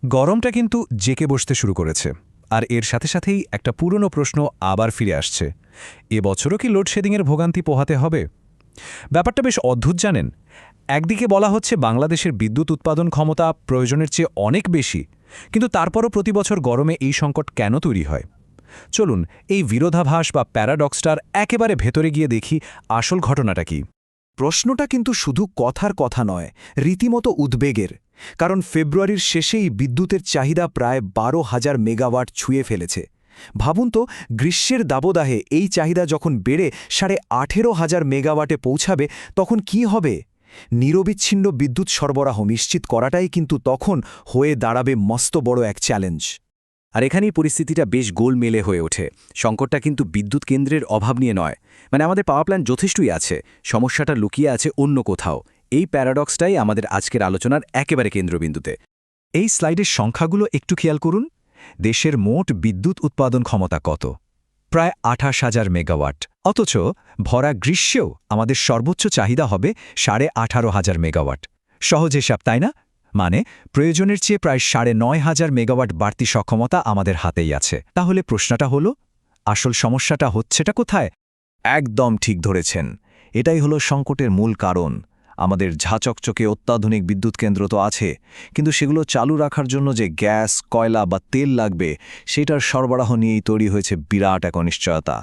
গরমটা কিন্তু জেকে বসতে শুরু করেছে আর এর সাথে সাথেই একটা পুরনো প্রশ্ন আবার ফিরে আসছে। এবছরও কি লোডশেডিংয়ের ভোগান্তি পোহাতে হবে? ব্যাপারটা বেশ অদ্ভুত জানেন। একদিকে বলা হচ্ছে বাংলাদেশের বিদ্যুৎ উৎপাদন ক্ষমতা প্রয়োজনের চেয়ে অনেক বেশি, কিন্তু তারপরও প্রতি বছর গরমে এই সংকট কেন তৈরি হয়? চলুন এই বিরোধাভাস বা প্যারাডক্সটার একেবারে ভেতরে গিয়ে দেখি আসল ঘটনাটা কি। প্রশ্নটা কিন্তু শুধু কথার কথা নয়, রীতিমতো উদ্বেগের। কারণ ফেব্রুয়ারির শেষেই বিদ্যুতের চাহিদা প্রায় 12,000 মেগাওয়াট ছুঁয়ে ফেলেছে। ভাবুন তো, গ্রীষ্মের দাবদাহে এই চাহিদা যখন বেড়ে 18,500 মেগাওয়াটে পৌঁছাবে, তখন কি হবে? নিরবিচ্ছিন্ন বিদ্যুৎ সরবরাহ নিশ্চিত করাটাই কিন্তু তখন হয়ে দাঁড়াবে মস্ত বড় এক চ্যালেঞ্জ। আর এখানেই পরিস্থিতিটা বেশ গোলমেলে হয়ে ওঠে। সংকটটা কিন্তু বিদ্যুৎ কেন্দ্রের অভাব নিয়ে নয়, আমাদের পাওয়ার প্ল্যান্ট যথেষ্টই আছে, সমস্যাটা লুকিয়ে আছে অন্য কোথাও। এই প্যারাডক্সটাই আমাদের আজকের আলোচনার একেবারে কেন্দ্রবিন্দুতে। এই স্লাইডের সংখ্যাগুলো একটু খেয়াল করুন। দেশের মোট বিদ্যুৎ উৎপাদন ক্ষমতা কত? প্রায় 28,000 মেগাওয়াট। অথচ ভরা গ্রীষ্মেও আমাদের সর্বোচ্চ চাহিদা হবে 18,500 মেগাওয়াট। সহজ হিসাব, তাই না? মানে প্রয়োজনের চেয়ে প্রায় 9,500 মেগাওয়াট বাড়তি সক্ষমতা আমাদের হাতেই আছে। তাহলে প্রশ্নটা হলো, আসল সমস্যাটা হচ্ছেটা কোথায়? একদম ঠিক ধরেছেন, এটাই হলো সংকটের মূল কারণ। আমাদের ঝাঁচকচকে অত্যাধুনিক বিদ্যুৎ কেন্দ্র তো আছে, কিন্তু সেগুলো চালু রাখার জন্য যে গ্যাস, কয়লা বা তেল লাগবে, সেটার সরবরাহ নিয়েই তৈরি হয়েছে বিরাট এক অনিশ্চয়তা।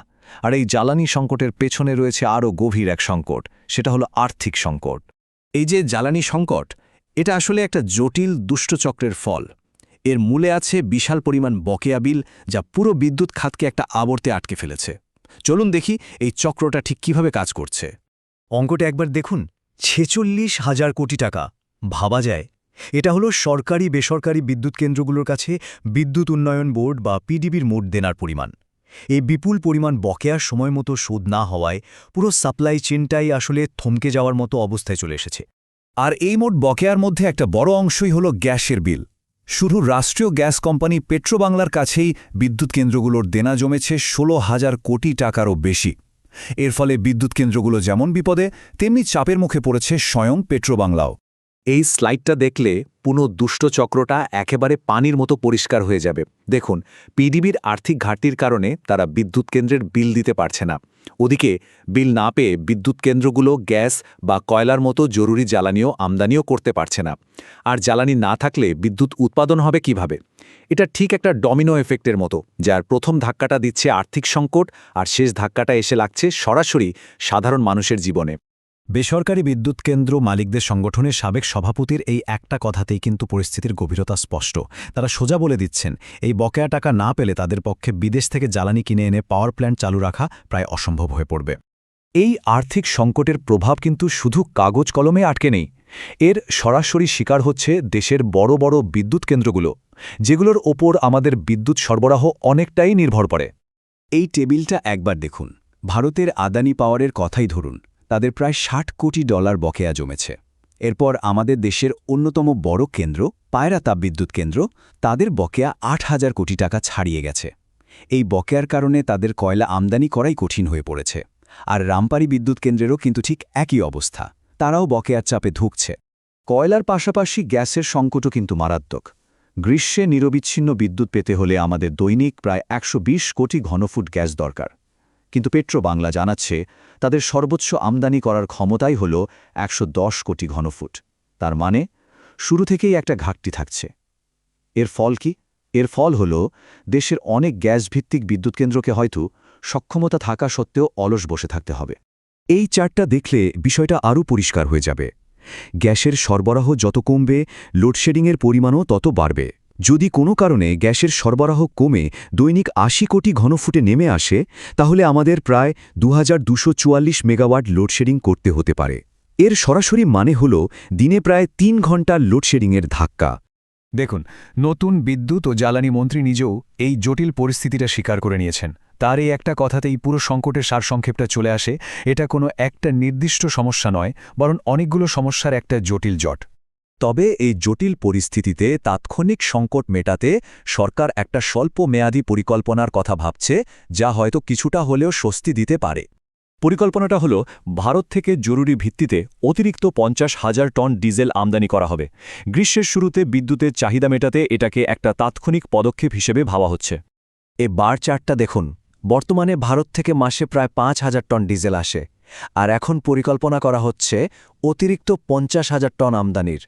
আর এই জ্বালানি সংকটের পেছনে রয়েছে আরও গভীর এক সংকট, সেটা হলো আর্থিক সংকট। এই যে জ্বালানি সংকট, এটা আসলে একটা জটিল দুষ্টচক্রের ফল। এর মূলে আছে বিশাল পরিমাণ বকেয়া বিল, যা পুরো বিদ্যুৎ খাতকে একটা আবর্তে আটকে ফেলেছে। চলুন দেখি এই চক্রটা ঠিক কিভাবে কাজ করছে। অঙ্কটা একবার দেখুন, 46,000 কোটি টাকা। ভাবা যায়, এটা হলো সরকারি বেসরকারি বিদ্যুৎ কেন্দ্রগুলোর কাছে বিদ্যুৎ উন্নয়ন বোর্ড বা পিডিবির মোট দেনার পরিমাণ। এই বিপুল পরিমাণ বকেয়ার সময় মতো শোধ না হওয়ায় পুরো সাপ্লাই চেনটাই আসলে থমকে যাওয়ার মতো অবস্থায় চলে এসেছে। আর এই মোট বকেয়ার মধ্যে একটা বড় অংশই হলো গ্যাসের বিল। শুধু রাষ্ট্রীয় গ্যাস কোম্পানি পেট্রোবাংলার কাছেই বিদ্যুৎ কেন্দ্রগুলোর দেনা জমেছে 16,000 কোটি টাকারও বেশি। এর ফলে বিদ্যুৎ কেন্দ্রগুলো যেমন বিপদে, তেমনি চাপের মুখে পড়েছে স্বয়ং পেট্রোবাংলাও। এই স্লাইডটা দেখলে পুরো দুষ্টচক্রটা একেবারে পানির মতো পরিষ্কার হয়ে যাবে। দেখুন, পিডিবির আর্থিক ঘাটতির কারণে তারা বিদ্যুৎ কেন্দ্রের বিল দিতে পারছে না। ওদিকে বিল না পেয়ে বিদ্যুৎ কেন্দ্রগুলো গ্যাস বা কয়লার মতো জরুরি জ্বালানিও আমদানিও করতে পারছে না। আর জ্বালানি না থাকলে বিদ্যুৎ উৎপাদন হবে কিভাবে? এটা ঠিক একটা ডমিনো এফেক্টের মতো, যার প্রথম ধাক্কাটা দিচ্ছে আর্থিক সংকট, আর শেষ ধাক্কাটা এসে লাগছে সরাসরি সাধারণ মানুষের জীবনে। বেসরকারি বিদ্যুৎ কেন্দ্র মালিকদের সংগঠনের সাবেক সভাপতির এই একটা কথাতেই কিন্তু পরিস্থিতির গভীরতা স্পষ্ট। তারা সোজা বলে দিচ্ছেন, এই বকেয়া টাকা না পেলে তাদের পক্ষে বিদেশ থেকে জ্বালানি কিনে এনে পাওয়ার প্ল্যান্ট চালু রাখা প্রায় অসম্ভব হয়ে পড়বে। এই আর্থিক সংকটের প্রভাব কিন্তু শুধু কাগজ কলমে আটকে নেই, এর সরাসরি শিকার হচ্ছে দেশের বড় বড় বিদ্যুৎ কেন্দ্রগুলো, যেগুলোর ওপর আমাদের বিদ্যুৎ সরবরাহ অনেকটাই নির্ভর করে। এই টেবিলটা একবার দেখুন। ভারতের আদানি পাওয়ারের কথাই ধরুন, তাদের প্রায় $60 কোটি বকেয়া জমেছে। এরপর আমাদের দেশের অন্যতম বড় কেন্দ্র পায়রা তাপবিদ্যুৎ কেন্দ্র, তাদের বকেয়া 8,000 কোটি টাকা ছাড়িয়ে গেছে। এই বকেয়ার কারণে তাদের কয়লা আমদানি করাই কঠিন হয়ে পড়েছে। আর রামপারি বিদ্যুৎ কেন্দ্রেরও কিন্তু ঠিক একই অবস্থা, তারাও বকেয়ার চাপে ধুঁকছে। কয়লার পাশাপাশি গ্যাসের সংকটও কিন্তু মারাত্মক। গ্রীষ্মে নিরবিচ্ছিন্ন বিদ্যুৎ পেতে হলে আমাদের দৈনিক প্রায় 120 কোটি ঘনফুট গ্যাস দরকার। কিন্তু পেট্রোবাংলা জানাচ্ছে তাদের সর্বোচ্চ আমদানি করার ক্ষমতাই হল 110 কোটি ঘনফুট। তার মানে শুরু থেকেই একটা ঘাটতি থাকছে। এর ফল কি? এর ফল হল দেশের অনেক গ্যাসভিত্তিক বিদ্যুৎ কেন্দ্রকে হয়তো সক্ষমতা থাকা সত্ত্বেও অলস বসে থাকতে হবে। এই চার্টটা দেখলে বিষয়টা আরও পরিষ্কার হয়ে যাবে। গ্যাসের সরবরাহ যত কমবে, লোডশেডিংয়ের পরিমাণও তত বাড়বে। যদি কোনো কারণে গ্যাসের সরবরাহ কমে দৈনিক 80 কোটি ঘনফুটে নেমে আসে, তাহলে আমাদের প্রায় 2,244 মেগাওয়াট লোডশেডিং করতে হতে পারে। এর সরাসরি মানে হল দিনে প্রায় 3 ঘন্টার লোডশেডিংয়ের ধাক্কা। দেখুন, নতুন বিদ্যুৎ ও জ্বালানি মন্ত্রী নিজেও এই জটিল পরিস্থিতিটা স্বীকার করে নিয়েছেন। তার এই একটা কথাতেই পুরো সংকটের সারসংক্ষেপটা চলে আসে। এটা কোনো একটা নির্দিষ্ট সমস্যা নয়, বরং অনেকগুলো সমস্যার একটা জটিল জট। তবে এই জটিল পরিস্থিতিতে তাৎক্ষণিক সংকট মেটাতে সরকার একটা স্বল্প মেয়াদী পরিকল্পনার কথা ভাবছে, যা হয়তো কিছুটা হলেও স্বস্তি দিতে পারে। পরিকল্পনাটা হলো ভারত থেকে জরুরি ভিত্তিতে অতিরিক্ত 50,000 টন ডিজেল আমদানি করা হবে। গ্রীষ্মের শুরুতে বিদ্যুতের চাহিদা মেটাতে এটাকে একটা তাৎক্ষণিক পদক্ষেপ হিসেবে ভাবা হচ্ছে। এ বার চার্টটা দেখুন। বর্তমানে ভারত থেকে মাসে প্রায় 5,000 টন ডিজেল আসে, আর এখন পরিকল্পনা করা হচ্ছে অতিরিক্ত 50,000 টন আমদানির,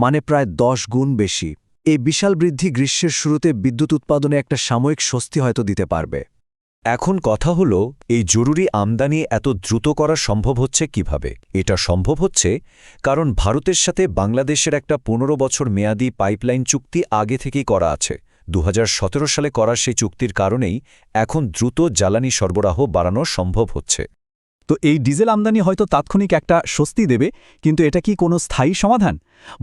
মানে প্রায় 10 গুণ বেশি। এই বিশাল বৃদ্ধি গ্রীষ্মের শুরুতে বিদ্যুৎ উৎপাদনে একটা সাময়িক স্বস্তি হয়তো দিতে পারবে। এখন কথা হলো, এই জরুরি আমদানি এত দ্রুত করা সম্ভব হচ্ছে কিভাবে? এটা সম্ভব হচ্ছে কারণ ভারতের সাথে বাংলাদেশের একটা 15 বছর মেয়াদী পাইপলাইন চুক্তি আগে থেকেই করা আছে। 2017 সালে করা সেই চুক্তির কারণেই এখন দ্রুত জ্বালানি সরবরাহ বাড়ানো সম্ভব হচ্ছে। তো এই ডিজেল আমদানি হয়তো তাৎক্ষণিক একটা স্বস্তি দেবে, কিন্তু এটা কি কোনো স্থায়ী সমাধান?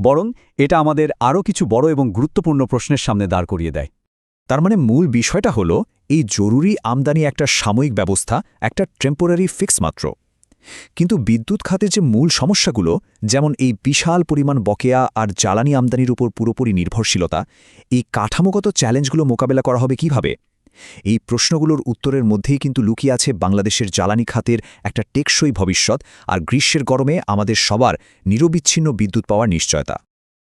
বরং এটা আমাদের আরও কিছু বড় এবং গুরুত্বপূর্ণ প্রশ্নের সামনে দাঁড় করিয়ে দেয়। তার মানে মূল বিষয়টা হলো, এই জরুরি আমদানি একটা সাময়িক ব্যবস্থা, একটা টেম্পোরারি ফিক্স মাত্র। কিন্তু বিদ্যুৎ খাতে যে মূল সমস্যাগুলো, যেমন এই বিশাল পরিমাণ বকেয়া আর জ্বালানি আমদানির উপর পুরোপুরি নির্ভরশীলতা, এই কাঠামোগত চ্যালেঞ্জগুলো মোকাবেলা করা হবে কিভাবে? এই প্রশ্নগুলোর উত্তরের মধ্যেই কিন্তু লুকিয়ে আছে বাংলাদেশের জ্বালানি খাতের একটা টেকসই ভবিষ্যৎ আর গ্রীষ্মের গরমে আমাদের সবার নিরবিচ্ছিন্ন বিদ্যুৎ পাওয়ার নিশ্চয়তা।